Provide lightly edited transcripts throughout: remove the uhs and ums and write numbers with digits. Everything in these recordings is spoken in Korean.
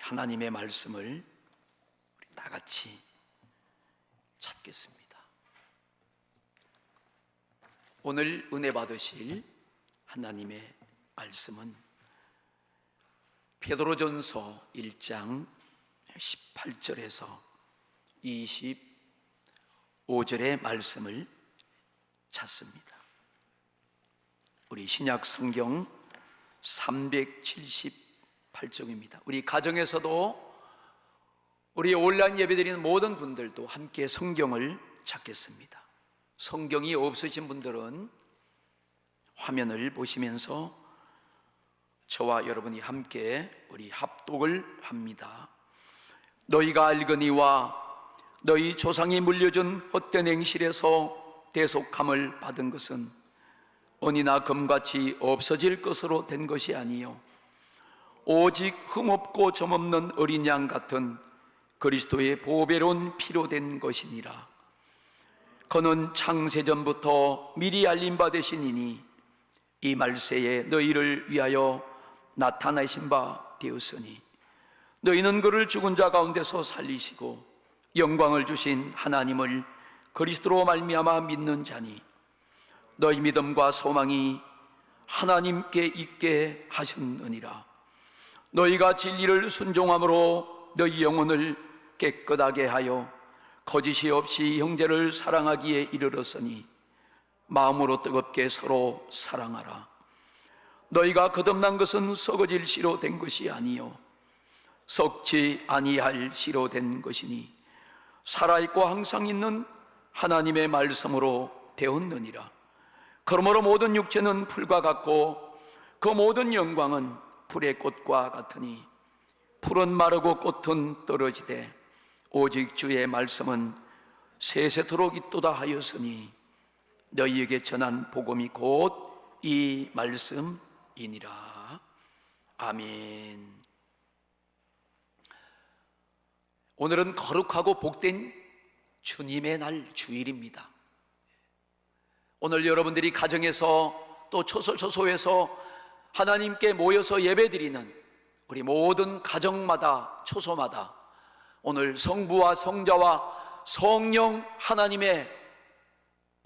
하나님의 말씀을 우리 다 같이 찾겠습니다. 오늘 은혜 받으실 하나님의 말씀은 베드로전서 1장 18절에서 25절의 말씀을 찾습니다. 우리 신약 성경 378쪽입니다. 우리 가정에서도 우리 온라인 예배드리는 모든 분들도 함께 성경을 찾겠습니다. 성경이 없으신 분들은 화면을 보시면서 저와 여러분이 함께 우리 합독을 합니다. 너희가 알거니와 너희 조상이 물려준 헛된 행실에서 대속함을 받은 것은 은이나 금같이 없어질 것으로 된 것이 아니요 오직 흠없고 점없는 어린 양 같은 그리스도의 보배로운 피로 된 것이니라. 그는 창세전부터 미리 알림 받으시니니 이 말세에 너희를 위하여 나타나신 바 되었으니 너희는 그를 죽은 자 가운데서 살리시고 영광을 주신 하나님을 그리스도로 말미암아 믿는 자니 너희 믿음과 소망이 하나님께 있게 하셨느니라. 너희가 진리를 순종함으로 너희 영혼을 깨끗하게 하여 거짓이 없이 형제를 사랑하기에 이르렀으니 마음으로 뜨겁게 서로 사랑하라. 너희가 거듭난 것은 썩어질 씨로 된 것이 아니요 썩지 아니할 씨로 된 것이니 살아있고 항상 있는 하나님의 말씀으로 되었느니라. 그러므로 모든 육체는 풀과 같고 그 모든 영광은 풀의 꽃과 같으니 풀은 마르고 꽃은 떨어지되 오직 주의 말씀은 세세토록 있도다 하였으니 너희에게 전한 복음이 곧 이 말씀이니라. 아멘. 오늘은 거룩하고 복된 주님의 날 주일입니다. 오늘 여러분들이 가정에서 또 초소에서 하나님께 모여서 예배드리는 우리 모든 가정마다 초소마다 오늘 성부와 성자와 성령 하나님의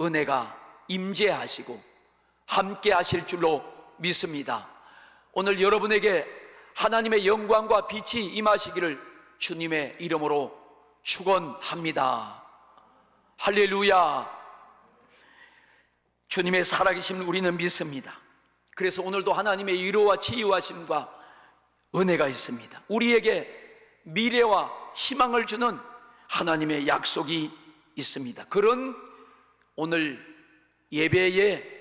은혜가 임재하시고 함께 하실 줄로 믿습니다. 오늘 여러분에게 하나님의 영광과 빛이 임하시기를 주님의 이름으로 축원합니다. 할렐루야. 주님의 살아계심을 우리는 믿습니다. 그래서 오늘도 하나님의 위로와 치유하심과 은혜가 있습니다. 우리에게 미래와 희망을 주는 하나님의 약속이 있습니다. 그런 오늘 예배의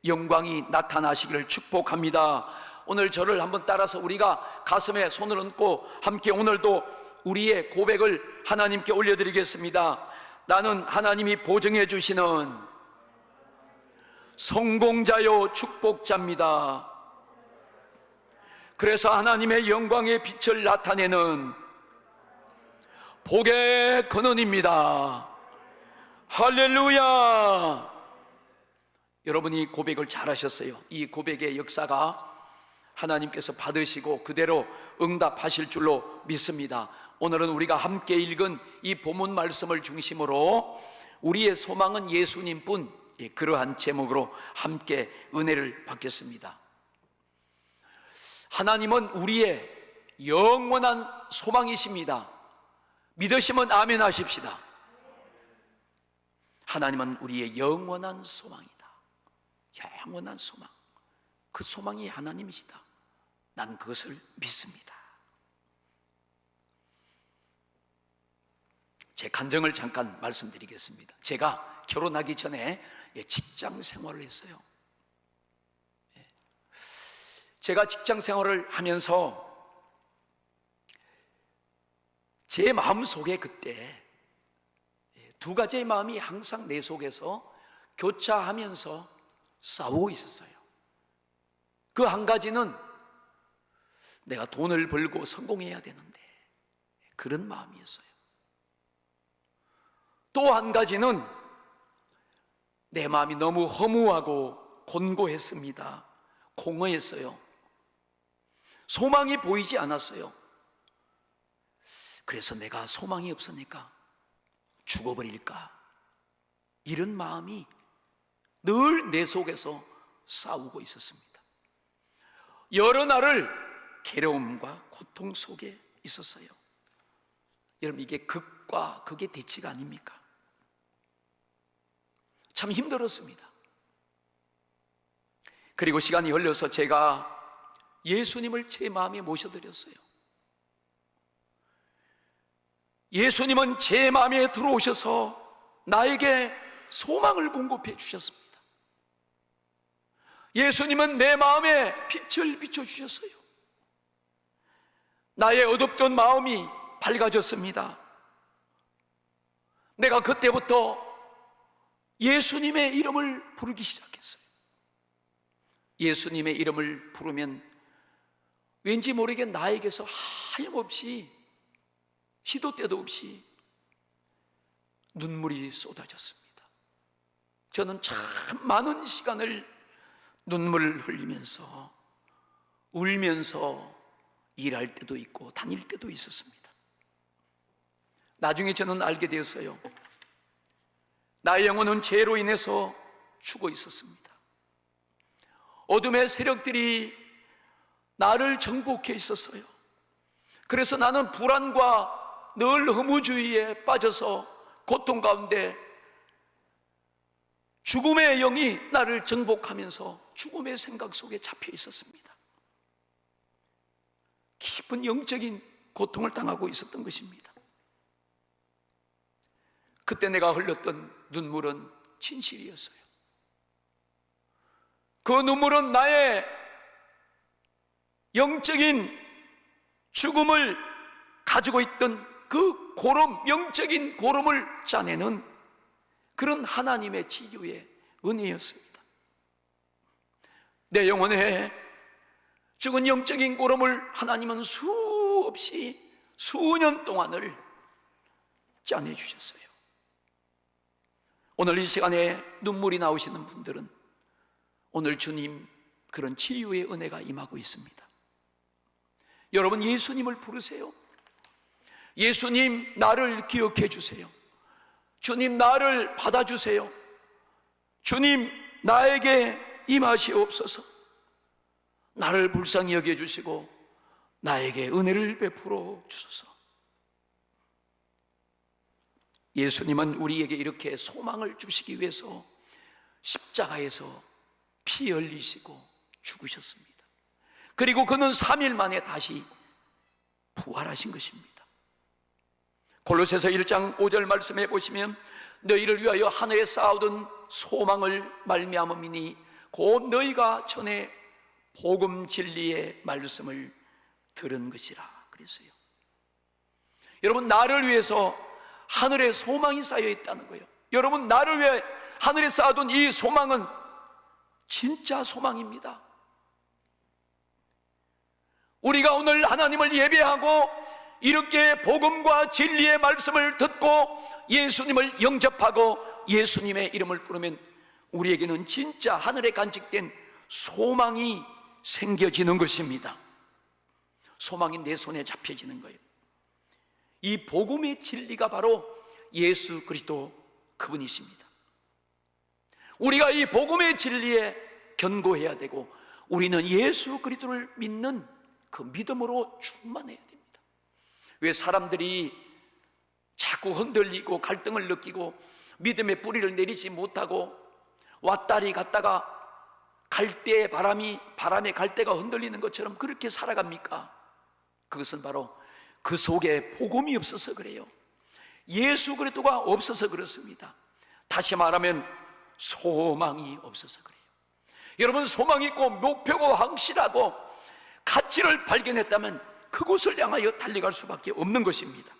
영광이 나타나시기를 축복합니다. 오늘 저를 한번 따라서 우리가 가슴에 손을 얹고 함께 오늘도 우리의 고백을 하나님께 올려드리겠습니다. 나는 하나님이 보증해 주시는 성공자요 축복자입니다. 그래서 하나님의 영광의 빛을 나타내는 복의 근원입니다. 할렐루야. 여러분이 고백을 잘하셨어요. 이 고백의 역사가 하나님께서 받으시고 그대로 응답하실 줄로 믿습니다. 오늘은 우리가 함께 읽은 이 본문 말씀을 중심으로 우리의 소망은 예수님뿐, 그러한 제목으로 함께 은혜를 받겠습니다. 하나님은 우리의 영원한 소망이십니다. 믿으시면 아멘 하십시다. 하나님은 우리의 영원한 소망이다. 영원한 소망, 그 소망이 하나님이시다. 난 그것을 믿습니다. 제 간증을 잠깐 말씀드리겠습니다. 제가 결혼하기 전에 직장 생활을 했어요. 제가 직장 생활을 하면서 제 마음속에 그때 두 가지의 마음이 항상 내 속에서 교차하면서 싸우고 있었어요. 그 한 가지는 내가 돈을 벌고 성공해야 되는데, 그런 마음이었어요. 또 한 가지는 내 마음이 너무 허무하고 곤고했습니다. 공허했어요. 소망이 보이지 않았어요. 그래서 내가 소망이 없으니까 죽어버릴까, 이런 마음이 늘 내 속에서 싸우고 있었습니다. 여러 날을 괴로움과 고통 속에 있었어요. 여러분, 이게 극과 극의 대치가 아닙니까? 참 힘들었습니다. 그리고 시간이 흘러서 제가 예수님을 제 마음에 모셔드렸어요. 예수님은 제 마음에 들어오셔서 나에게 소망을 공급해 주셨습니다. 예수님은 내 마음에 빛을 비춰주셨어요. 나의 어둡던 마음이 밝아졌습니다. 내가 그때부터 예수님의 이름을 부르기 시작했어요. 예수님의 이름을 부르면 왠지 모르게 나에게서 하염없이, 시도 때도 없이 눈물이 쏟아졌습니다. 저는 참 많은 시간을 눈물을 흘리면서 울면서 일할 때도 있고 다닐 때도 있었습니다. 나중에 저는 알게 되었어요. 나의 영혼은 죄로 인해서 죽어 있었습니다. 어둠의 세력들이 나를 정복해 있었어요. 그래서 나는 불안과 늘 허무주의에 빠져서 고통 가운데 죽음의 영이 나를 정복하면서 죽음의 생각 속에 잡혀 있었습니다. 깊은 영적인 고통을 당하고 있었던 것입니다. 그때 내가 흘렸던 눈물은 진실이었어요. 그 눈물은 나의 영적인 죽음을 가지고 있던 그 고름, 영적인 고름을 짜내는 그런 하나님의 치유의 은혜였습니다. 내 영혼에 죽은 영적인 고름을 하나님은 수없이 수년 동안을 짜내주셨어요. 오늘 이 시간에 눈물이 나오시는 분들은 오늘 주님 그런 치유의 은혜가 임하고 있습니다. 여러분, 예수님을 부르세요. 예수님, 나를 기억해 주세요. 주님, 나를 받아주세요. 주님, 나에게 임하시옵소서. 나를 불쌍히 여겨주시고 나에게 은혜를 베풀어 주소서. 예수님은 우리에게 이렇게 소망을 주시기 위해서 십자가에서 피 흘리시고 죽으셨습니다. 그리고 그는 3일 만에 다시 부활하신 것입니다. 골로새서 1장 5절 말씀해 보시면 너희를 위하여 하늘에 쌓아둔 소망을 말미암음이니 곧 너희가 전에 복음 진리의 말씀을 들은 것이라 그랬어요. 여러분, 나를 위해서 하늘에 소망이 쌓여 있다는 거예요. 여러분, 나를 위해 하늘에 쌓아둔 이 소망은 진짜 소망입니다. 우리가 오늘 하나님을 예배하고 이렇게 복음과 진리의 말씀을 듣고 예수님을 영접하고 예수님의 이름을 부르면 우리에게는 진짜 하늘에 간직된 소망이 생겨지는 것입니다. 소망이 내 손에 잡혀지는 거예요. 이 복음의 진리가 바로 예수 그리스도 그분이십니다. 우리가 이 복음의 진리에 견고해야 되고 우리는 예수 그리스도를 믿는 그 믿음으로 충만해야 됩니다. 왜 사람들이 자꾸 흔들리고 갈등을 느끼고 믿음의 뿌리를 내리지 못하고 왔다리 갔다가 갈대의 바람에 갈대가 흔들리는 것처럼 그렇게 살아갑니까? 그것은 바로 그 속에 복음이 없어서 그래요. 예수 그리스도가 없어서 그렇습니다. 다시 말하면 소망이 없어서 그래요. 여러분, 소망이 있고 목표가 확실하고 가치를 발견했다면 그곳을 향하여 달려갈 수밖에 없는 것입니다.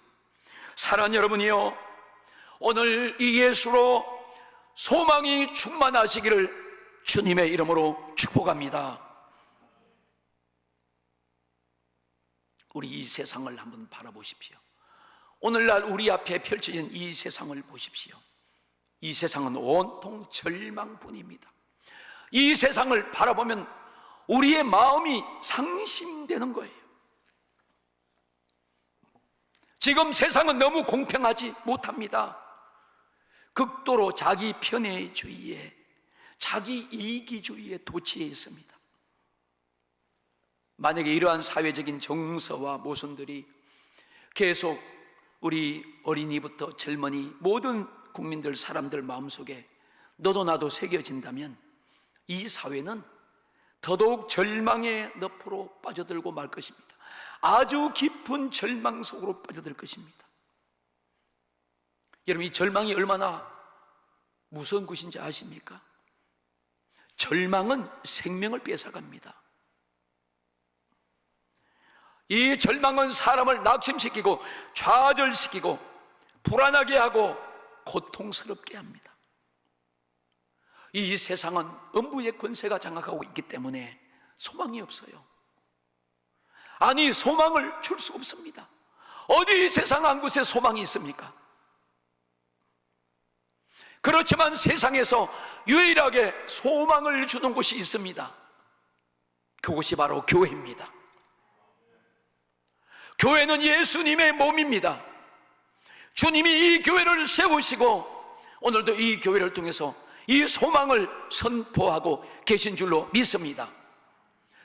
사랑하는 여러분이요, 오늘 이 예수로 소망이 충만하시기를 주님의 이름으로 축복합니다. 우리 이 세상을 한번 바라보십시오. 오늘날 우리 앞에 펼쳐진 이 세상을 보십시오. 이 세상은 온통 절망뿐입니다. 이 세상을 바라보면 우리의 마음이 상심되는 거예요. 지금 세상은 너무 공평하지 못합니다. 극도로 자기 편애주의에, 자기 이기주의에 도취해 있습니다. 만약에 이러한 사회적인 정서와 모순들이 계속 우리 어린이부터 젊은이 모든 국민들, 사람들 마음속에 너도 나도 새겨진다면 이 사회는 더더욱 절망의 늪으로 빠져들고 말 것입니다. 아주 깊은 절망 속으로 빠져들 것입니다. 여러분, 이 절망이 얼마나 무서운 것인지 아십니까? 절망은 생명을 뺏어갑니다. 이 절망은 사람을 낙심시키고 좌절시키고 불안하게 하고 고통스럽게 합니다. 이 세상은 음부의 권세가 장악하고 있기 때문에 소망이 없어요. 아니, 소망을 줄 수 없습니다. 어디 세상 한 곳에 소망이 있습니까? 그렇지만 세상에서 유일하게 소망을 주는 곳이 있습니다. 그곳이 바로 교회입니다. 교회는 예수님의 몸입니다. 주님이 이 교회를 세우시고 오늘도 이 교회를 통해서 이 소망을 선포하고 계신 줄로 믿습니다.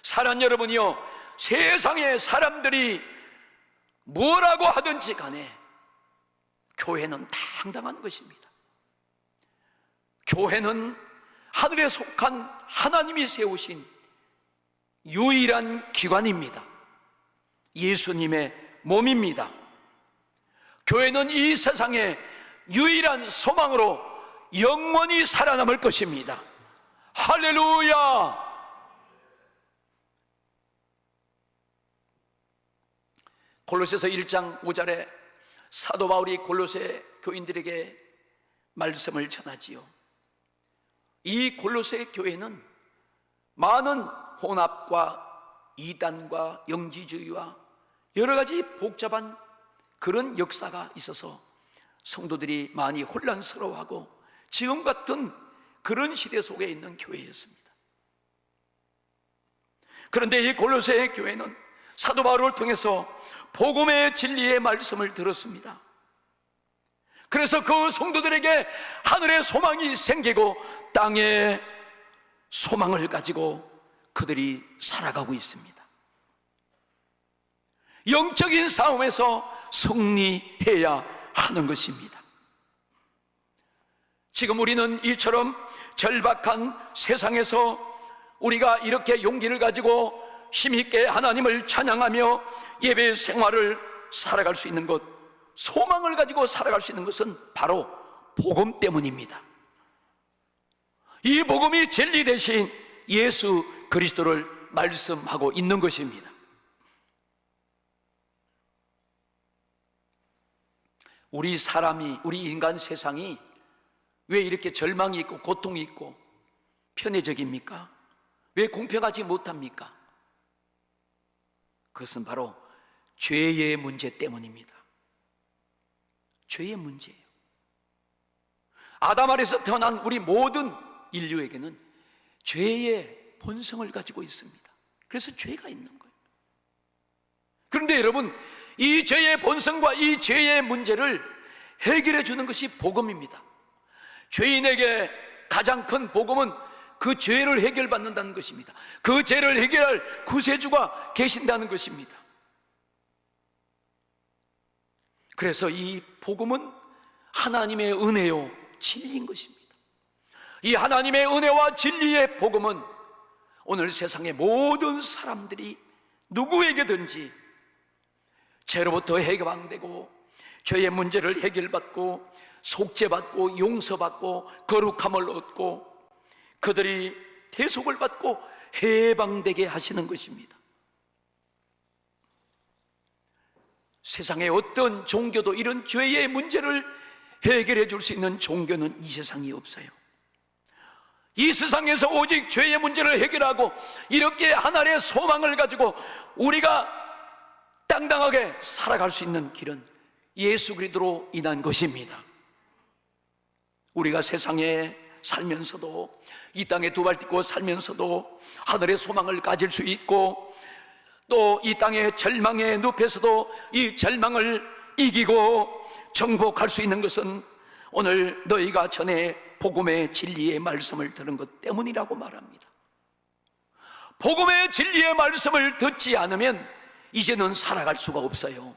사랑 여러분이요, 세상의 사람들이 뭐라고 하든지 간에 교회는 당당한 것입니다. 교회는 하늘에 속한 하나님이 세우신 유일한 기관입니다. 예수님의 몸입니다. 교회는 이 세상의 유일한 소망으로 영원히 살아남을 것입니다. 할렐루야! 골로새서 1장 5절에 사도 바울이 골로새 교인들에게 말씀을 전하지요. 이 골로새 교회는 많은 혼합과 이단과 영지주의와 여러 가지 복잡한 그런 역사가 있어서 성도들이 많이 혼란스러워하고 지금 같은 그런 시대 속에 있는 교회였습니다. 그런데 이 골로새 교회는 사도 바울을 통해서 복음의 진리의 말씀을 들었습니다. 그래서 그 성도들에게 하늘의 소망이 생기고 땅에 소망을 가지고 그들이 살아가고 있습니다. 영적인 싸움에서 승리해야 하는 것입니다. 지금 우리는 이처럼 절박한 세상에서 우리가 이렇게 용기를 가지고 힘있게 하나님을 찬양하며 예배 생활을 살아갈 수 있는 것, 소망을 가지고 살아갈 수 있는 것은 바로 복음 때문입니다. 이 복음이 진리 대신 예수 그리스도를 말씀하고 있는 것입니다. 우리 사람이, 우리 인간 세상이 왜 이렇게 절망이 있고 고통이 있고 편애적입니까? 왜 공평하지 못합니까? 그것은 바로 죄의 문제 때문입니다. 죄의 문제예요. 아담 아래에서 태어난 우리 모든 인류에게는 죄의 본성을 가지고 있습니다. 그래서 죄가 있는 거예요. 그런데 여러분, 이 죄의 본성과 이 죄의 문제를 해결해 주는 것이 복음입니다. 죄인에게 가장 큰 복음은 그 죄를 해결받는다는 것입니다. 그 죄를 해결할 구세주가 계신다는 것입니다. 그래서 이 복음은 하나님의 은혜요 진리인 것입니다. 이 하나님의 은혜와 진리의 복음은 오늘 세상의 모든 사람들이 누구에게든지 죄로부터 해방되고 죄의 문제를 해결받고 속죄받고 용서받고 거룩함을 얻고 그들이 대속을 받고 해방되게 하시는 것입니다. 세상의 어떤 종교도 이런 죄의 문제를 해결해 줄 수 있는 종교는 이 세상에 없어요. 이 세상에서 오직 죄의 문제를 해결하고 이렇게 하나님의 소망을 가지고 우리가 당당하게 살아갈 수 있는 길은 예수 그리스도로 인한 것입니다. 우리가 세상에 살면서도 이 땅에 두 발 딛고 살면서도 하늘의 소망을 가질 수 있고 또 이 땅의 절망의 늪에서도 이 절망을 이기고 정복할 수 있는 것은 오늘 너희가 전에 복음의 진리의 말씀을 들은 것 때문이라고 말합니다. 복음의 진리의 말씀을 듣지 않으면 이제는 살아갈 수가 없어요.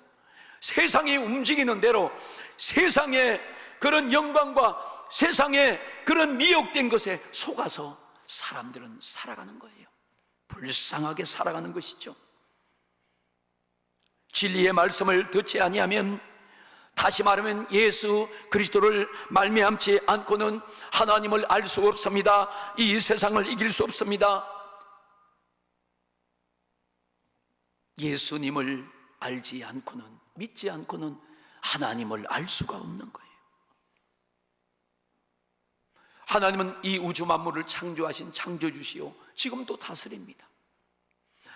세상이 움직이는 대로 세상의 그런 영광과 세상의 그런 미혹된 것에 속아서 사람들은 살아가는 거예요. 불쌍하게 살아가는 것이죠. 진리의 말씀을 듣지 아니하면, 다시 말하면 예수 그리스도를 말미암지 않고는 하나님을 알 수 없습니다. 이 세상을 이길 수 없습니다. 예수님을 알지 않고는, 믿지 않고는 하나님을 알 수가 없는 거예요. 하나님은 이 우주 만물을 창조하신 창조주시오, 지금도 다스립니다.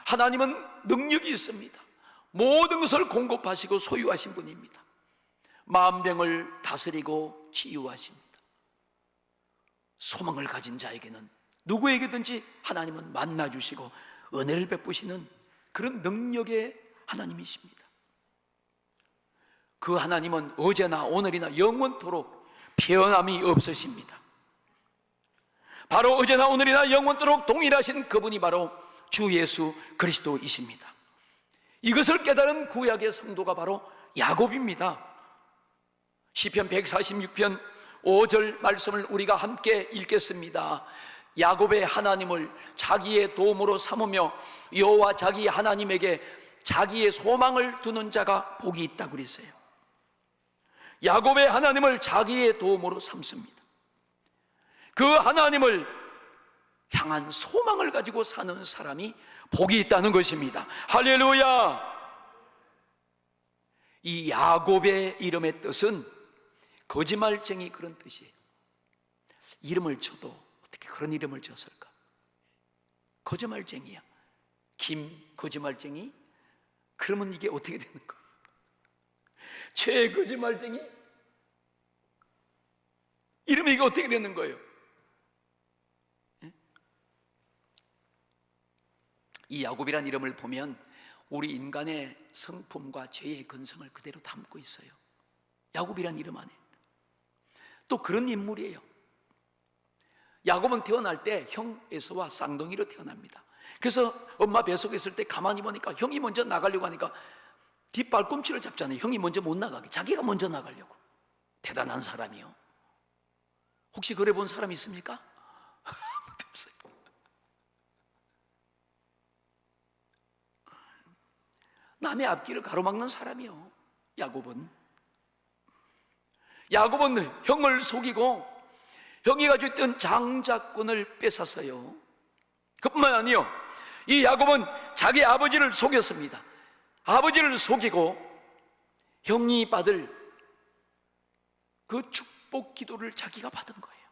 하나님은 능력이 있습니다. 모든 것을 공급하시고 소유하신 분입니다. 만병을 다스리고 치유하십니다. 소망을 가진 자에게는, 누구에게든지 하나님은 만나주시고 은혜를 베푸시는 그런 능력의 하나님이십니다. 그 하나님은 어제나 오늘이나 영원토록 변함이 없으십니다. 바로 어제나 오늘이나 영원토록 동일하신 그분이 바로 주 예수 그리스도이십니다. 이것을 깨달은 구약의 성도가 바로 야곱입니다. 시편 146편 5절 말씀을 우리가 함께 읽겠습니다. 야곱의 하나님을 자기의 도움으로 삼으며 여호와 자기 하나님에게 자기의 소망을 두는 자가 복이 있다고 그랬어요. 야곱의 하나님을 자기의 도움으로 삼습니다. 그 하나님을 향한 소망을 가지고 사는 사람이 복이 있다는 것입니다. 할렐루야! 이 야곱의 이름의 뜻은 거짓말쟁이, 그런 뜻이에요. 이름을 줘도 어떻게 그런 이름을 줬을까? 거짓말쟁이야. 김 거짓말쟁이? 그러면 이게 어떻게 되는 거예요? 최 거짓말쟁이? 이름이 이게 어떻게 되는 거예요? 이 야곱이란 이름을 보면 우리 인간의 성품과 죄의 근성을 그대로 담고 있어요. 야곱이란 이름 안에. 또 그런 인물이에요. 야곱은 태어날 때 형 에서와 쌍둥이로 태어납니다. 그래서 엄마 뱃속에 있을 때 가만히 보니까 형이 먼저 나가려고 하니까 뒷발꿈치를 잡잖아요. 형이 먼저 못 나가게, 자기가 먼저 나가려고. 대단한 사람이요. 혹시 그래 본 사람 있습니까? 아무도 없어요. 남의 앞길을 가로막는 사람이요, 야곱은. 야곱은 형을 속이고 형이 가지고 있던 장자권을 뺏었어요. 그뿐만 아니요, 이 야곱은 자기 아버지를 속였습니다. 아버지를 속이고 형이 받을 그 축복 기도를 자기가 받은 거예요.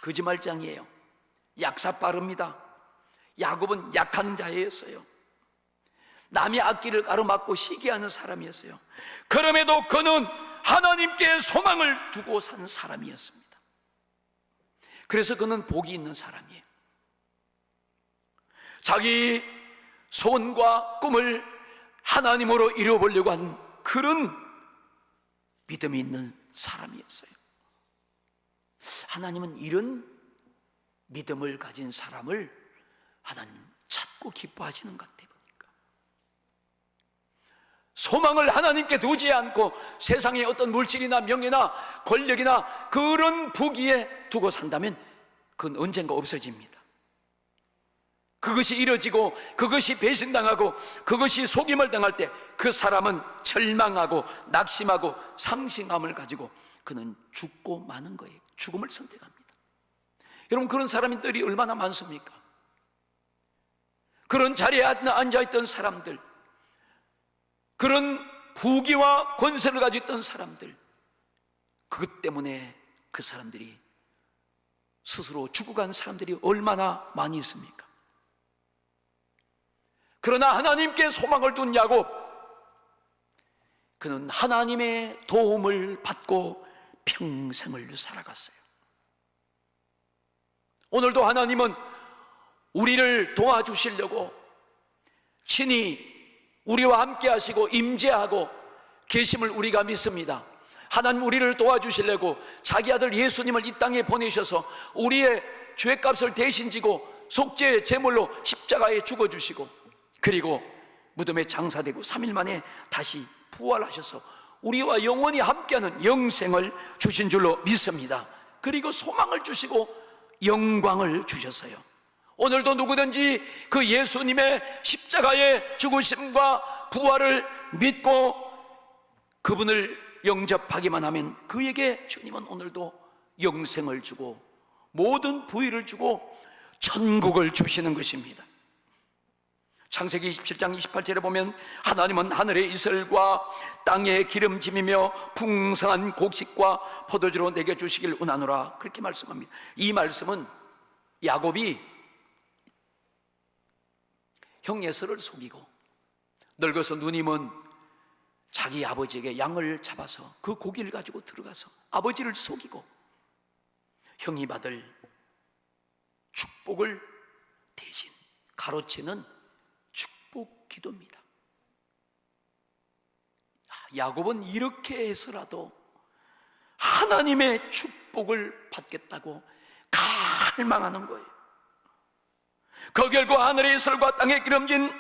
거짓말장이에요. 약사 빠릅니다. 야곱은 약한 자였어요. 남의 앞길을 가로막고 시기하는 사람이었어요. 그럼에도 그는 하나님께 소망을 두고 산 사람이었습니다. 그래서 그는 복이 있는 사람이에요. 자기 소원과 꿈을 하나님으로 이루어보려고 한 그런 믿음이 있는 사람이었어요. 하나님은 이런 믿음을 가진 사람을 하나님 찾고 기뻐하시는 것 같아요. 소망을 하나님께 두지 않고 세상의 어떤 물질이나 명예나 권력이나 그런 부귀에 두고 산다면 그건 언젠가 없어집니다. 그것이 이뤄지고 그것이 배신당하고 그것이 속임을 당할 때 그 사람은 절망하고 낙심하고 상심함을 가지고 그는 죽고 마는 거예요. 죽음을 선택합니다. 여러분, 그런 사람들이 얼마나 많습니까? 그런 자리에 앉아있던 사람들, 그런 부귀와 권세를 가지고 있던 사람들, 그것 때문에 그 사람들이 스스로 죽어간 사람들이 얼마나 많이 있습니까? 그러나 하나님께 소망을 둔 야곱, 그는 하나님의 도움을 받고 평생을 살아갔어요. 오늘도 하나님은 우리를 도와주시려고 친히 우리와 함께 하시고 임재하고 계심을 우리가 믿습니다. 하나님 우리를 도와주시려고 자기 아들 예수님을 이 땅에 보내셔서 우리의 죄값을 대신 지고 속죄의 제물로 십자가에 죽어주시고, 그리고 무덤에 장사되고 3일 만에 다시 부활하셔서 우리와 영원히 함께하는 영생을 주신 줄로 믿습니다. 그리고 소망을 주시고 영광을 주셨어요. 오늘도 누구든지 그 예수님의 십자가의 죽으심과 부활을 믿고 그분을 영접하기만 하면 그에게 주님은 오늘도 영생을 주고 모든 부위를 주고 천국을 주시는 것입니다. 창세기 27장 28절에 보면 하나님은 하늘의 이슬과 땅의 기름짐이며 풍성한 곡식과 포도주로 내게 주시길 원하노라, 그렇게 말씀합니다. 이 말씀은 야곱이 형 에서를 속이고 늙어서 눈이 먼 자기 아버지에게 양을 잡아서 그 고기를 가지고 들어가서 아버지를 속이고 형이 받을 축복을 대신 가로채는 축복 기도입니다. 야곱은 이렇게 해서라도 하나님의 축복을 받겠다고 갈망하는 거예요. 그 결과 하늘의 이슬과 땅에 기름진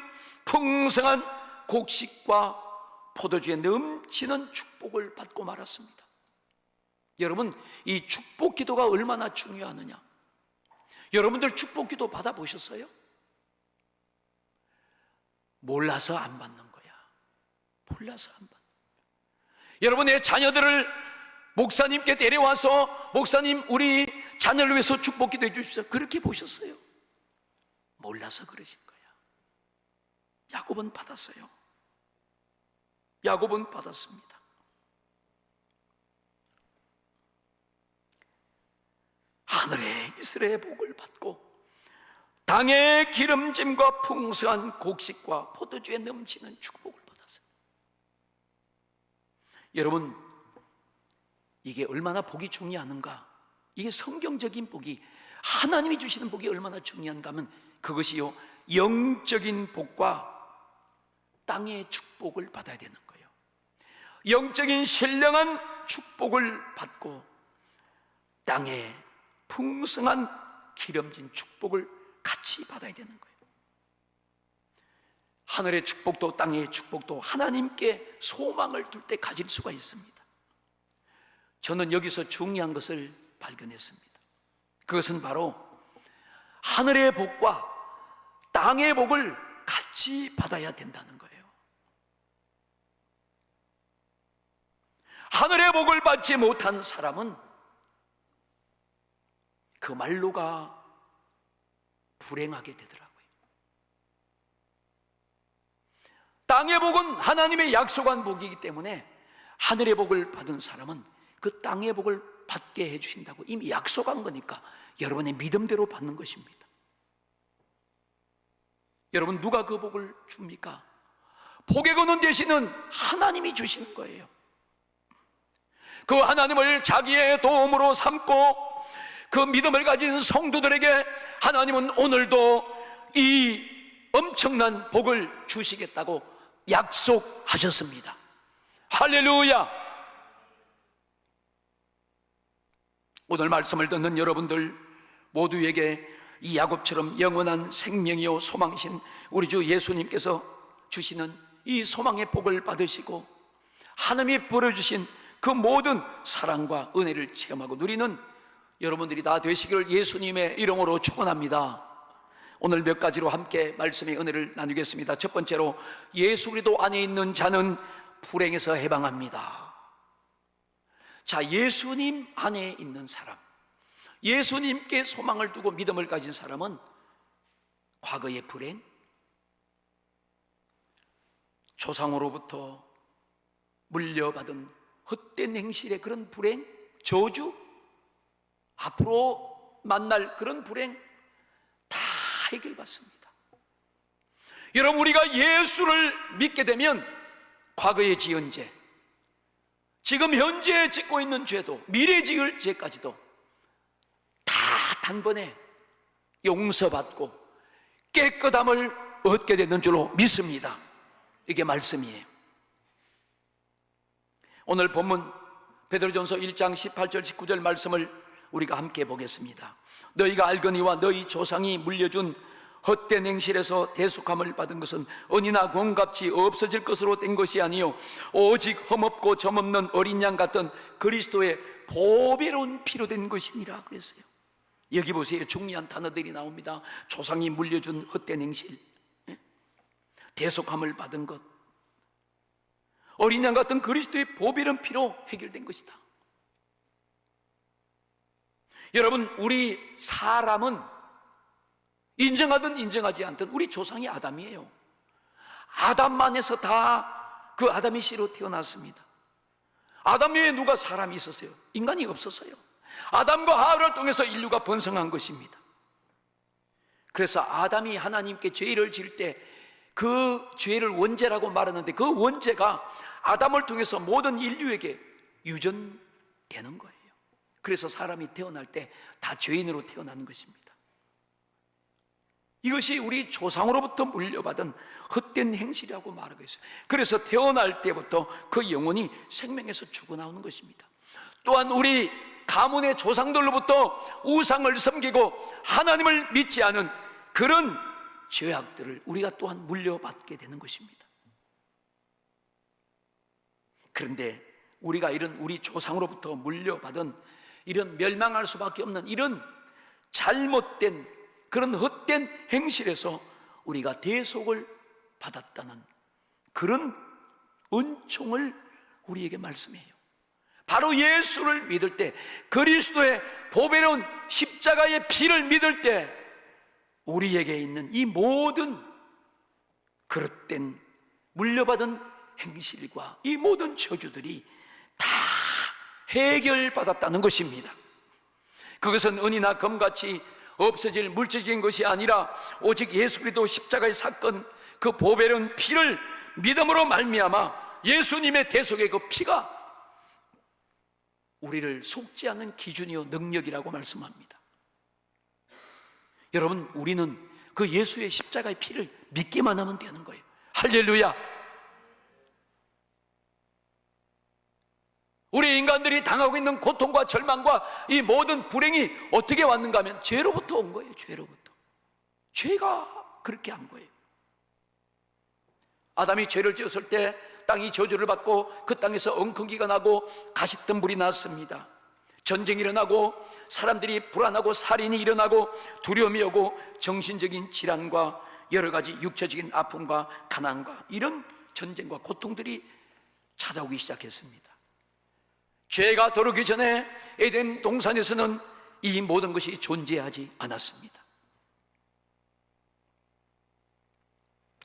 풍성한 곡식과 포도주에 넘치는 축복을 받고 말았습니다. 여러분, 이 축복 기도가 얼마나 중요하느냐? 여러분들 축복 기도 받아보셨어요? 몰라서 안 받는 거야. 몰라서 안 받는 거야. 여러분의 자녀들을 목사님께 데려와서 목사님 우리 자녀를 위해서 축복 기도해 주십시오, 그렇게 보셨어요? 몰라서 그러신 거야. 야곱은 받았어요. 야곱은 받았습니다. 하늘의 이스라엘의 복을 받고 땅의 기름짐과 풍성한 곡식과 포도주에 넘치는 축복을 받았어요. 여러분, 이게 얼마나 복이 중요한가? 이게 성경적인 복이, 하나님이 주시는 복이 얼마나 중요한가 하면 그것이요, 영적인 복과 땅의 축복을 받아야 되는 거예요. 영적인 신령한 축복을 받고 땅의 풍성한 기름진 축복을 같이 받아야 되는 거예요. 하늘의 축복도 땅의 축복도 하나님께 소망을 둘 때 가질 수가 있습니다. 저는 여기서 중요한 것을 발견했습니다. 그것은 바로 하늘의 복과 땅의 복을 같이 받아야 된다는 거예요. 하늘의 복을 받지 못한 사람은 그 말로가 불행하게 되더라고요. 땅의 복은 하나님의 약속한 복이기 때문에 하늘의 복을 받은 사람은 그 땅의 복을 받게 해주신다고 이미 약속한 거니까 여러분의 믿음대로 받는 것입니다. 여러분, 누가 그 복을 줍니까? 복의 근원 되시는 하나님이 주시는 거예요. 그 하나님을 자기의 도움으로 삼고 그 믿음을 가진 성도들에게 하나님은 오늘도 이 엄청난 복을 주시겠다고 약속하셨습니다. 할렐루야! 오늘 말씀을 듣는 여러분들 모두에게 이 야곱처럼 영원한 생명이요 소망이신 우리 주 예수님께서 주시는 이 소망의 복을 받으시고 하나님이 부어주신 그 모든 사랑과 은혜를 체험하고 누리는 여러분들이 다 되시기를 예수님의 이름으로 축원합니다. 오늘 몇 가지로 함께 말씀의 은혜를 나누겠습니다. 첫 번째로, 예수 그리스도 안에 있는 자는 불행에서 해방합니다. 자, 예수님 안에 있는 사람, 예수님께 소망을 두고 믿음을 가진 사람은 과거의 불행, 조상으로부터 물려받은 헛된 행실의 그런 불행, 저주, 앞으로 만날 그런 불행 다 해결받습니다. 여러분, 우리가 예수를 믿게 되면 과거에 지은 죄, 지금 현재 짓고 있는 죄도, 미래 지을 죄까지도 다 단번에 용서받고 깨끗함을 얻게 되는 줄로 믿습니다. 이게 말씀이에요. 오늘 본문 베드로전서 1장 18절 19절 말씀을 우리가 함께 보겠습니다. 너희가 알거니와 너희 조상이 물려준 헛된 행실에서 대속함을 받은 것은 은이나 금값이 없어질 것으로 된 것이 아니요 오직 흠없고 점없는 어린 양 같은 그리스도의 보배로운 피로 된 것이니라 그랬어요. 여기 보세요. 중요한 단어들이 나옵니다. 조상이 물려준 헛된 행실, 대속함을 받은 것, 어린 양 같은 그리스도의 보배로운 피로 해결된 것이다. 여러분, 우리 사람은 인정하든 인정하지 않든 우리 조상이 아담이에요. 아담만에서 다 그 아담의 씨로 태어났습니다. 아담 외에 누가 사람이 있었어요? 인간이 없었어요. 아담과 하와를 통해서 인류가 번성한 것입니다. 그래서 아담이 하나님께 죄를 지을 때 그 죄를 원죄라고 말하는데 그 원죄가 아담을 통해서 모든 인류에게 유전되는 거예요. 그래서 사람이 태어날 때 다 죄인으로 태어나는 것입니다. 이것이 우리 조상으로부터 물려받은 헛된 행실이라고 말하고 있어요. 그래서 태어날 때부터 그 영혼이 생명에서 죽어나오는 것입니다. 또한 우리 가문의 조상들로부터 우상을 섬기고 하나님을 믿지 않은 그런 죄악들을 우리가 또한 물려받게 되는 것입니다. 그런데 우리가 이런 우리 조상으로부터 물려받은 이런 멸망할 수밖에 없는 이런 잘못된 그런 헛된 행실에서 우리가 대속을 받았다는 그런 은총을 우리에게 말씀해요. 바로 예수를 믿을 때, 그리스도의 보배로운 십자가의 피를 믿을 때 우리에게 있는 이 모든 그릇된 물려받은 행실과 이 모든 저주들이 다 해결받았다는 것입니다. 그것은 은이나 금같이 없어질 물질적인 것이 아니라 오직 예수 그리스도 십자가의 사건, 그 보배로운 피를 믿음으로 말미암아 예수님의 대속의 그 피가 우리를 속지 않는 기준이요 능력이라고 말씀합니다. 여러분, 우리는 그 예수의 십자가의 피를 믿기만 하면 되는 거예요. 할렐루야. 우리 인간들이 당하고 있는 고통과 절망과 이 모든 불행이 어떻게 왔는가 하면 죄로부터 온 거예요. 죄로부터. 죄가 그렇게 한 거예요. 아담이 죄를 지었을 때 땅이 저주를 받고 그 땅에서 엉겅기가 나고 가시덤불이 났습니다. 전쟁이 일어나고 사람들이 불안하고 살인이 일어나고 두려움이 오고 정신적인 질환과 여러 가지 육체적인 아픔과 가난과 이런 전쟁과 고통들이 찾아오기 시작했습니다. 죄가 들어오기 전에 에덴 동산에서는 이 모든 것이 존재하지 않았습니다.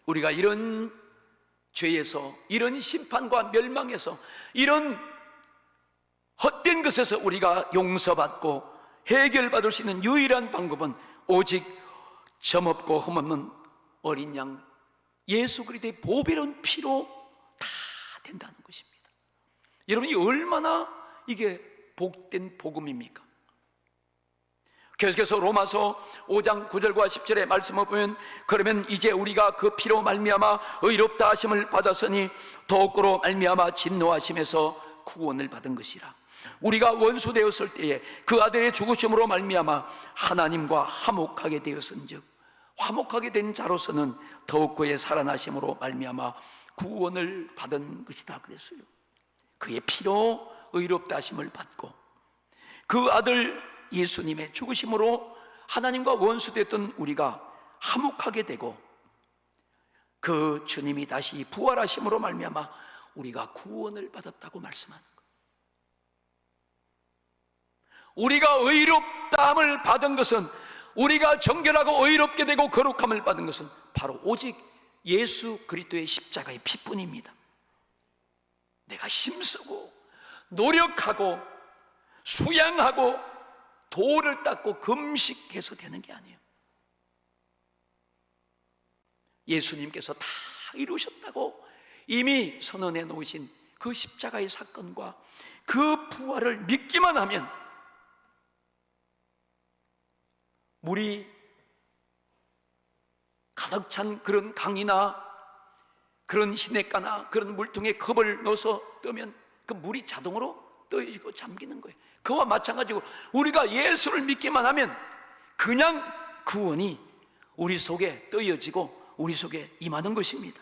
우리가 이런 죄에서, 이런 심판과 멸망에서, 이런 헛된 것에서 우리가 용서받고 해결받을 수 있는 유일한 방법은 오직 점없고 흠없는 어린 양 예수 그리스도의 보배로운 피로 다 된다는 것입니다. 여러분이 얼마나 이게 복된 복음입니까? 계속해서 로마서 5장 9절과 10절의 말씀을 보면 그러면 이제 우리가 그 피로 말미암아 의롭다 하심을 받았으니 더욱으로 말미암아 진노하심에서 구원을 받은 것이라. 우리가 원수 되었을 때에 그 아들의 죽으심으로 말미암아 하나님과 화목하게 되었은즉 화목하게 된 자로서는 더욱 그의 살아나심으로 말미암아 구원을 받은 것이다 그랬어요. 그의 피로 의롭다 하심을 받고 그 아들 예수님의 죽으심으로 하나님과 원수됐던 우리가 화목하게 되고 그 주님이 다시 부활하심으로 말미암아 우리가 구원을 받았다고 말씀하는 거예요. 우리가 의롭다함을 받은 것은, 우리가 정결하고 의롭게 되고 거룩함을 받은 것은 바로 오직 예수 그리스도의 십자가의 피뿐입니다. 내가 힘쓰고 노력하고 수양하고 도를 닦고 금식해서 되는 게 아니에요. 예수님께서 다 이루셨다고 이미 선언해 놓으신 그 십자가의 사건과 그 부활을 믿기만 하면 물이 가득 찬 그런 강이나 그런 시냇가나 그런 물통에 컵을 넣어서 뜨면 그 물이 자동으로 떠지고 잠기는 거예요. 그와 마찬가지고 우리가 예수를 믿기만 하면 그냥 구원이 우리 속에 떠여지고 우리 속에 임하는 것입니다.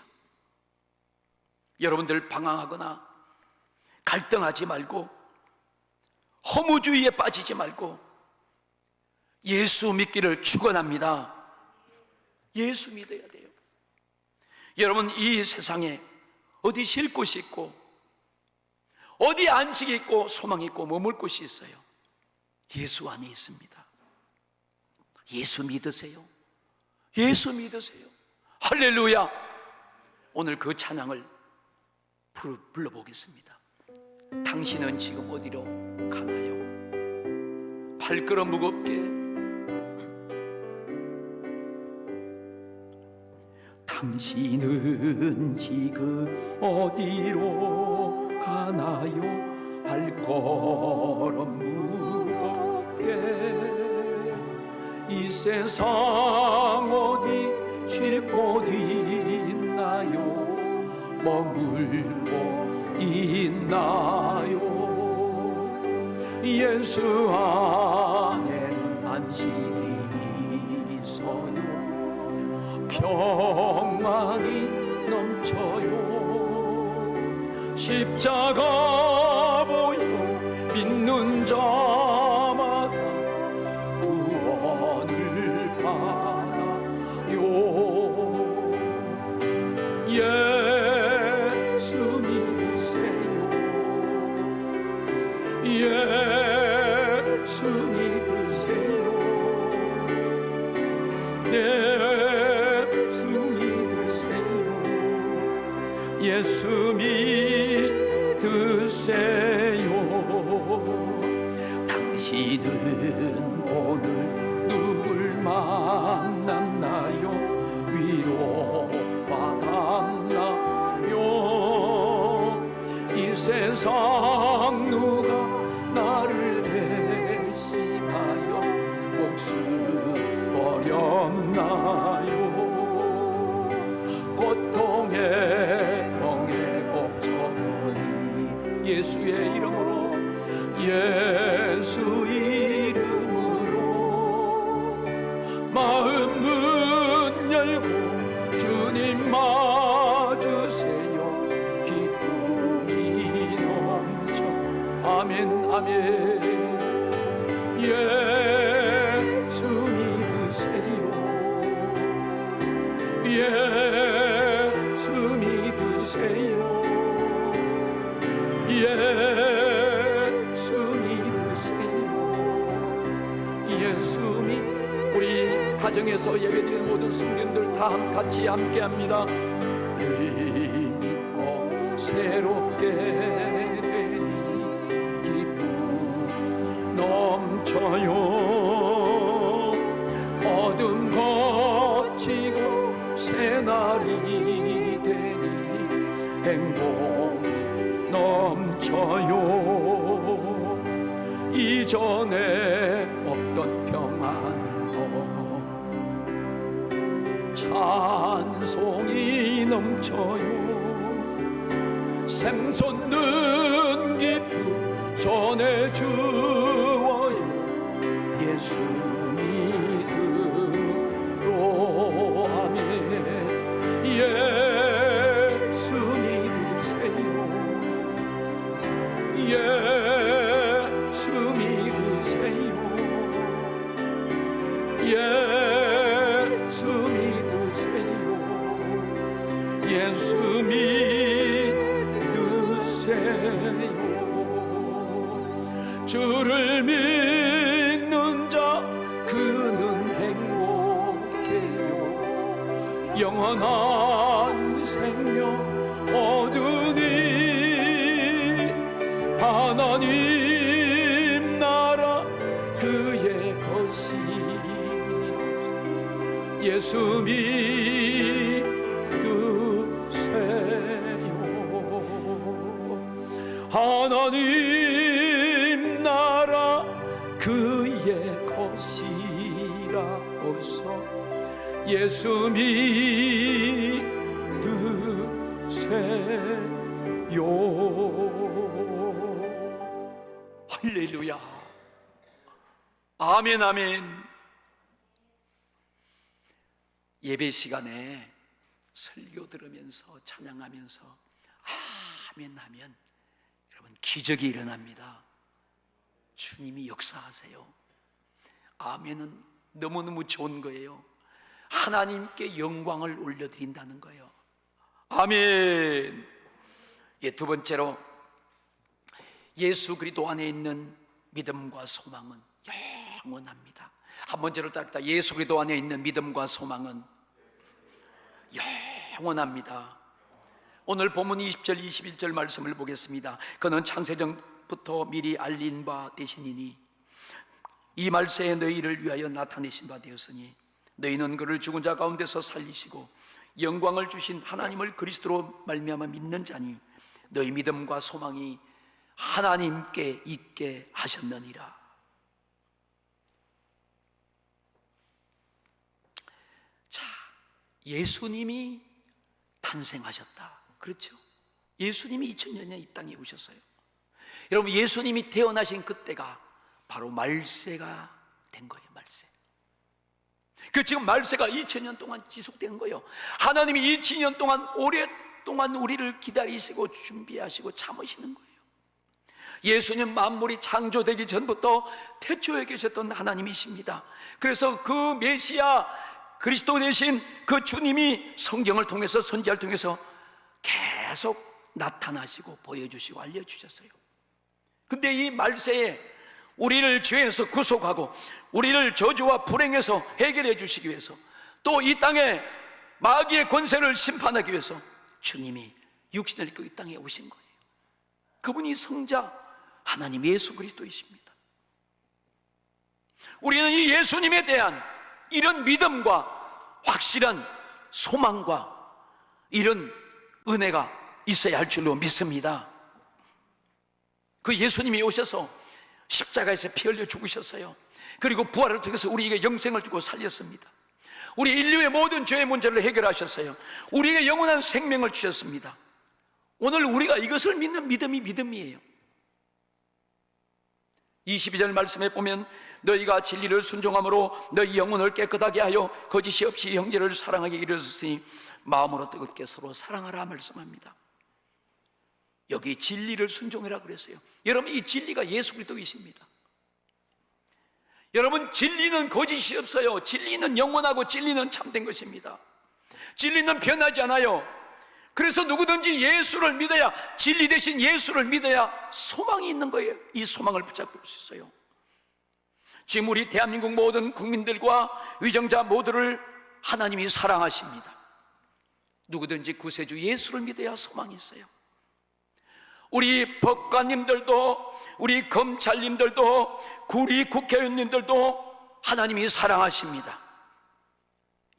여러분들 방황하거나 갈등하지 말고 허무주의에 빠지지 말고 예수 믿기를 축원합니다. 예수 믿어야 돼요. 여러분, 이 세상에 어디 쉴 곳이 있고 어디 안식이 있고 소망이 있고 머물 곳이 있어요. 예수 안에 있습니다. 예수 믿으세요. 예수 믿으세요. 할렐루야. 오늘 그 찬양을 불러보겠습니다. 당신은 지금 어디로 가나요? 발걸음 무겁게 당신은 지금 어디로 가나요? 발걸음 무겁게 이 세상 어디 쉴 곳 있나요? 머물고 있나요? 예수 안에는 안식이 있어요. 평안이 넘쳐요. 십자가 보이고 믿는 자마다 구원을 받아요. 예수 믿으세요. 예수 믿으세요. 예수 믿으세요. 예수 믿으세요. 당신은 오늘 누굴 만났나요? 위로받았나요? 이 세상 누가 나를 대신하여 목숨 버렸나요? 고통의 멍에 엎쳐버린 예수의 이름으로, 예수 이름으로 마음 문 열고 주님 맞으세요. 기쁨이 넘쳐. 아멘 아멘. 예수 믿으세요. 예수 믿으세요. 예수 믿으세요. 예수 우리 가정에서 예배드리는 모든 성도님들 다 같이 함께합니다. 믿고 새롭게 되니 기쁨 넘쳐요. 어둠 거치고 새날이 되니 행복이 넘쳐요. 이전에 없던 평안도 찬송이 넘쳐요. 샘솟는 기쁨 전해주어요. 예수 믿음으로 아멘. 예수 믿으세요. 예수 믿으세요. 예수 믿으세요. 예수 믿으세요. 주를 믿는 자 그는 행복해요. 영원한 생명 얻으니 하나님 나라 그의 것이니 예수 믿으세요. 하나님 나라 그의 것이라고서 예수 믿으세요. 아멘, 아멘. 예배 시간에 설교 들으면서 찬양하면서 아멘 하면 여러분 기적이 일어납니다. 주님이 역사하세요. 아멘은 너무너무 좋은 거예요. 하나님께 영광을 올려드린다는 거예요. 아멘. 두 번째로 예수 그리스도 안에 있는 믿음과 소망은 영원합니다. 한 번째로 따르다 예수 그리스도 안에 있는 믿음과 소망은 영원합니다. 오늘 본문 20절 21절 말씀을 보겠습니다. 그는 창세전부터 미리 알린 바 되시니니 이 말세에 너희를 위하여 나타내신 바 되었으니 너희는 그를 죽은 자 가운데서 살리시고 영광을 주신 하나님을 그리스도로 말미암아 믿는 자니 너희 믿음과 소망이 하나님께 있게 하셨느니라. 자, 예수님이 탄생하셨다. 그렇죠? 예수님이 2000년에 이 땅에 오셨어요. 여러분, 예수님이 태어나신 그때가 바로 말세가 된 거예요. 말세. 그 지금 말세가 2000년 동안 지속된 거예요. 하나님이 2000년 동안 오랫동안 우리를 기다리시고 준비하시고 참으시는 거예요. 예수님 만물이 창조되기 전부터 태초에 계셨던 하나님이십니다. 그래서 그 메시아 그리스도 되신 그 주님이 성경을 통해서 선지자를 통해서 계속 나타나시고 보여주시고 알려주셨어요. 근데 이 말세에 우리를 죄에서 구속하고 우리를 저주와 불행에서 해결해 주시기 위해서 또 이 땅에 마귀의 권세를 심판하기 위해서 주님이 육신을 입고 이 땅에 오신 거예요. 그분이 성자 하나님 예수 그리스도이십니다. 우리는 이 예수님에 대한 이런 믿음과 확실한 소망과 이런 은혜가 있어야 할 줄로 믿습니다. 그 예수님이 오셔서 십자가에서 피 흘려 죽으셨어요. 그리고 부활을 통해서 우리에게 영생을 주고 살렸습니다. 우리 인류의 모든 죄의 문제를 해결하셨어요. 우리에게 영원한 생명을 주셨습니다. 오늘 우리가 이것을 믿는 믿음이 믿음이에요. 22절 말씀에 보면 너희가 진리를 순종함으로 너희 영혼을 깨끗하게 하여 거짓이 없이 형제를 사랑하게 이르렀으니 마음으로 뜨겁게 서로 사랑하라 말씀합니다. 여기 진리를 순종하라고 그랬어요. 여러분, 이 진리가 예수 그리스도이십니다. 여러분, 진리는 거짓이 없어요. 진리는 영원하고 진리는 참된 것입니다. 진리는 변하지 않아요. 그래서 누구든지 예수를 믿어야, 진리 대신 예수를 믿어야 소망이 있는 거예요. 이 소망을 붙잡고 있어요. 지금 우리 대한민국 모든 국민들과 위정자 모두를 하나님이 사랑하십니다. 누구든지 구세주 예수를 믿어야 소망이 있어요. 우리 법관님들도, 우리 검찰님들도, 우리 국회의원님들도 하나님이 사랑하십니다.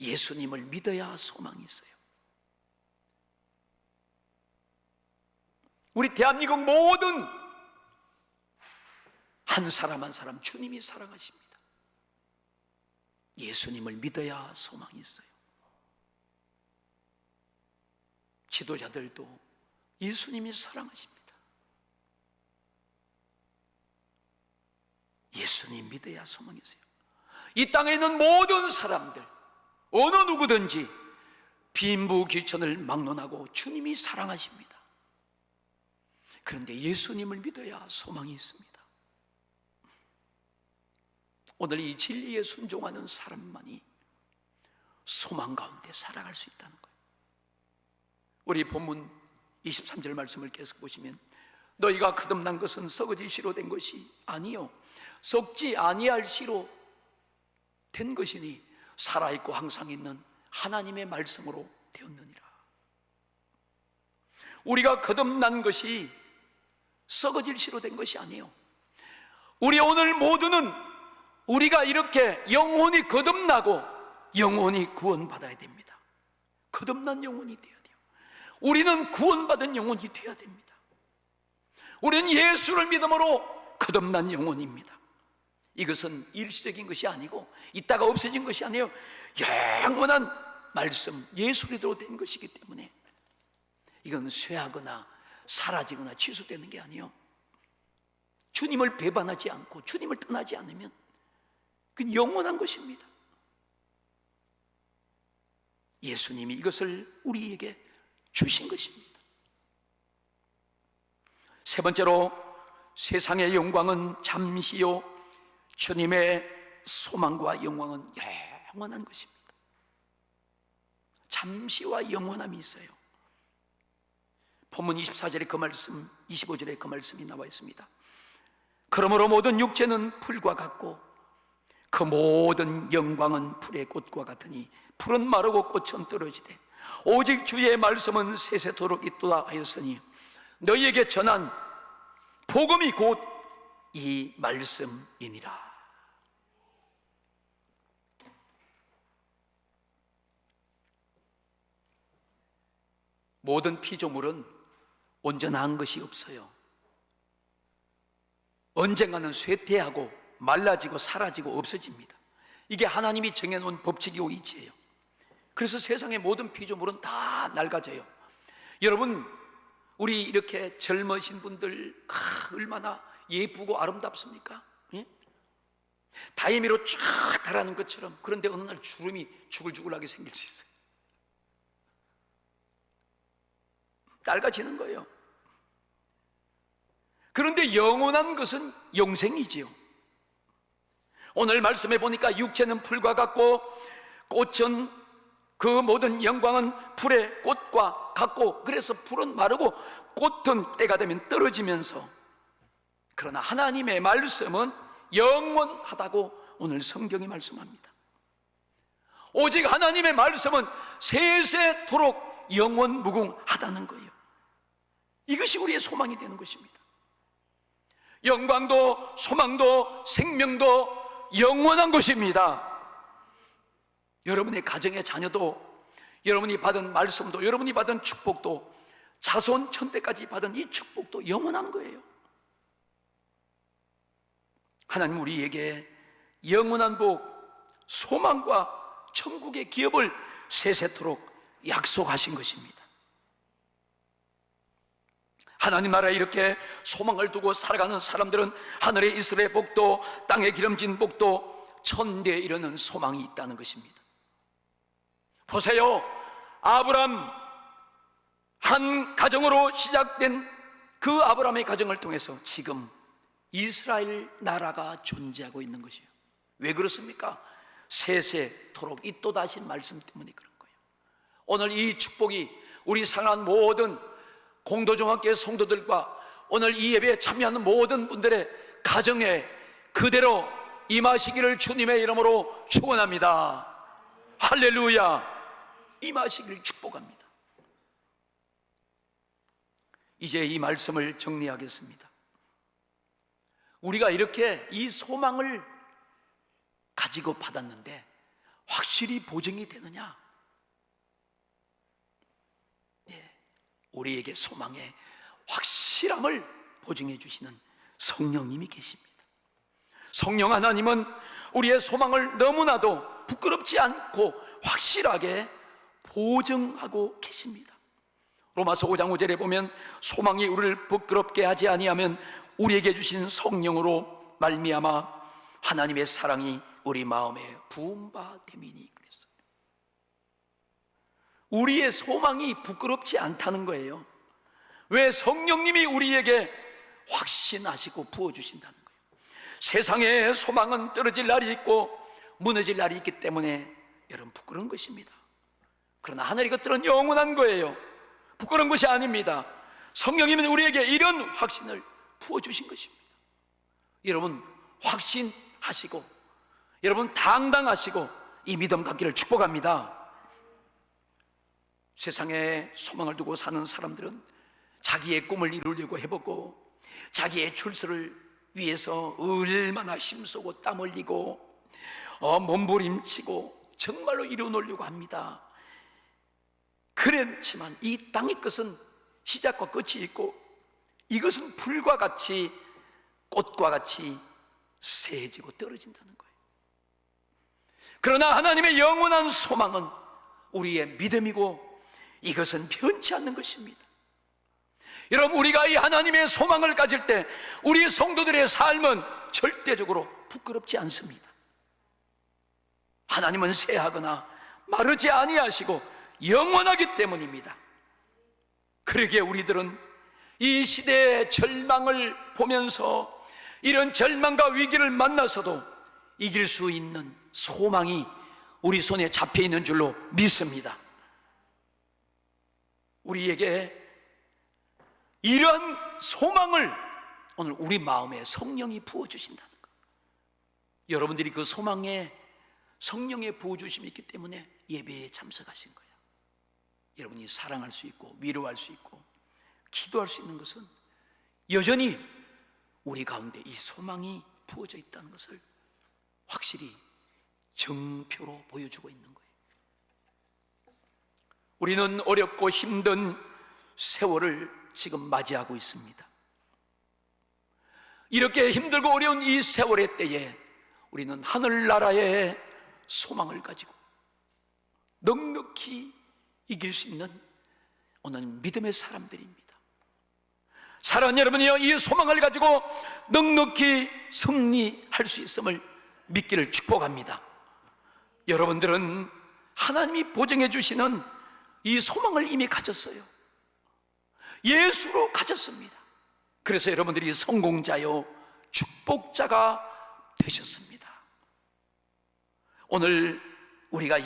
예수님을 믿어야 소망이 있어요. 우리 대한민국 모든 한 사람 한 사람 주님이 사랑하십니다. 예수님을 믿어야 소망이 있어요. 지도자들도 예수님이 사랑하십니다. 예수님 믿어야 소망이 있어요. 이 땅에 있는 모든 사람들, 어느 누구든지 빈부귀천을 막론하고 주님이 사랑하십니다. 그런데 예수님을 믿어야 소망이 있습니다. 오늘 이 진리에 순종하는 사람만이 소망 가운데 살아갈 수 있다는 거예요. 우리 본문 23절 말씀을 계속 보시면 너희가 거듭난 것은 썩어질 씨로 된 것이 아니요 썩지 아니할 씨로 된 것이니 살아있고 항상 있는 하나님의 말씀으로 되었느니라. 우리가 거듭난 것이 썩어질 씨로 된 것이 아니에요. 우리 오늘 모두는 우리가 이렇게 영혼이 거듭나고 영혼이 구원받아야 됩니다. 거듭난 영혼이 되어야 돼요. 우리는 구원받은 영혼이 되어야 됩니다. 우리는 예수를 믿음으로 거듭난 영혼입니다. 이것은 일시적인 것이 아니고 있다가 없어진 것이 아니에요. 영원한 말씀 예수 그리스도로 된 것이기 때문에 이건 쇠하거나 사라지거나 취소되는 게 아니에요. 주님을 배반하지 않고 주님을 떠나지 않으면 그건 영원한 것입니다. 예수님이 이것을 우리에게 주신 것입니다. 세 번째로, 세상의 영광은 잠시요, 주님의 소망과 영광은 영원한 것입니다. 잠시와 영원함이 있어요. 본문 24절에 그 말씀, 25절에 그 말씀이 나와 있습니다. 그러므로 모든 육체는 풀과 같고 그 모든 영광은 풀의 꽃과 같으니 풀은 마르고 꽃은 떨어지되 오직 주의 말씀은 세세토록 있도다 하였으니 너희에게 전한 복음이 곧 이 말씀이니라. 모든 피조물은 온전한 것이 없어요. 언젠가는 쇠퇴하고 말라지고 사라지고 없어집니다. 이게 하나님이 정해놓은 법칙이고 이치예요. 그래서 세상의 모든 피조물은 다 낡아져요. 여러분, 우리 이렇게 젊으신 분들 얼마나 예쁘고 아름답습니까? 예? 다이미로 쫙 달하는 것처럼. 그런데 어느 날 주름이 주글주글하게 생길 수 있어요. 낡아지는 거예요. 그런데 영원한 것은 영생이지요. 오늘 말씀해 보니까 육체는 풀과 같고 꽃은, 그 모든 영광은 풀의 꽃과 같고, 그래서 풀은 마르고 꽃은 때가 되면 떨어지면서, 그러나 하나님의 말씀은 영원하다고 오늘 성경이 말씀합니다. 오직 하나님의 말씀은 세세토록 영원무궁하다는 거예요. 이것이 우리의 소망이 되는 것입니다. 영광도 소망도 생명도 영원한 것입니다. 여러분의 가정의 자녀도, 여러분이 받은 말씀도, 여러분이 받은 축복도, 자손 천대까지 받은 이 축복도 영원한 거예요. 하나님 우리에게 영원한 복, 소망과 천국의 기업을 세세토록 약속하신 것입니다. 하나님 나라에 이렇게 소망을 두고 살아가는 사람들은 하늘에 이스라엘 복도, 땅에 기름진 복도, 천대에 이르는 소망이 있다는 것입니다. 보세요, 아브람 한 가정으로 시작된 그 아브람의 가정을 통해서 지금 이스라엘 나라가 존재하고 있는 것이에요. 왜 그렇습니까? 세세토록 있도다 하신 말씀 때문에 그런 거예요. 오늘 이 축복이 우리 사랑하는 모든 공도종합교회 성도들과 오늘 이 예배에 참여하는 모든 분들의 가정에 그대로 임하시기를 주님의 이름으로 축원합니다. 할렐루야. 임하시기를 축복합니다. 이제 이 말씀을 정리하겠습니다. 우리가 이렇게 이 소망을 가지고 받았는데 확실히 보증이 되느냐? 우리에게 소망의 확실함을 보증해 주시는 성령님이 계십니다. 성령 하나님은 우리의 소망을 너무나도 부끄럽지 않고 확실하게 보증하고 계십니다. 로마서 5장 5절에 보면 소망이 우리를 부끄럽게 하지 아니하면 우리에게 주신 성령으로 말미암아 하나님의 사랑이 우리 마음에 부은 바 됨이니 그랬어요. 우리의 소망이 부끄럽지 않다는 거예요. 왜? 성령님이 우리에게 확신하시고 부어주신다는 거예요. 세상에 소망은 떨어질 날이 있고 무너질 날이 있기 때문에 여러분 부끄러운 것입니다. 그러나 하늘의 것들은 영원한 거예요. 부끄러운 것이 아닙니다. 성령님은 우리에게 이런 확신을 부어주신 것입니다. 여러분 확신하시고 여러분 당당하시고 이 믿음 갖기를 축복합니다. 세상에 소망을 두고 사는 사람들은 자기의 꿈을 이루려고 해보고 자기의 출세를 위해서 얼마나 힘쓰고 땀 흘리고 몸부림치고 정말로 이루어놓으려고 합니다. 그렇지만 이 땅의 것은 시작과 끝이 있고 이것은 불과 같이 꽃과 같이 세해지고 떨어진다는 거예요. 그러나 하나님의 영원한 소망은 우리의 믿음이고 이것은 변치 않는 것입니다. 여러분 우리가 이 하나님의 소망을 가질 때 우리 성도들의 삶은 절대적으로 부끄럽지 않습니다. 하나님은 쇠하거나 마르지 아니하시고 영원하기 때문입니다. 그러기에 우리들은 이 시대의 절망을 보면서 이런 절망과 위기를 만나서도 이길 수 있는 소망이 우리 손에 잡혀 있는 줄로 믿습니다. 우리에게 이런 소망을 오늘 우리 마음에 성령이 부어주신다는 것, 여러분들이 그 소망에 성령의 부어주심이 있기 때문에 예배에 참석하신 거예요. 여러분이 사랑할 수 있고 위로할 수 있고 기도할 수 있는 것은 여전히 우리 가운데 이 소망이 부어져 있다는 것을 확실히 정표로 보여주고 있는 거예요. 우리는 어렵고 힘든 세월을 지금 맞이하고 있습니다. 이렇게 힘들고 어려운 이 세월의 때에 우리는 하늘나라의 소망을 가지고 넉넉히 이길 수 있는 오늘 믿음의 사람들입니다. 사랑하는 여러분이여, 이 소망을 가지고 넉넉히 승리할 수 있음을 믿기를 축복합니다. 여러분들은 하나님이 보증해 주시는 이 소망을 이미 가졌어요. 예수로 가졌습니다. 그래서 여러분들이 성공자요 축복자가 되셨습니다. 오늘 우리가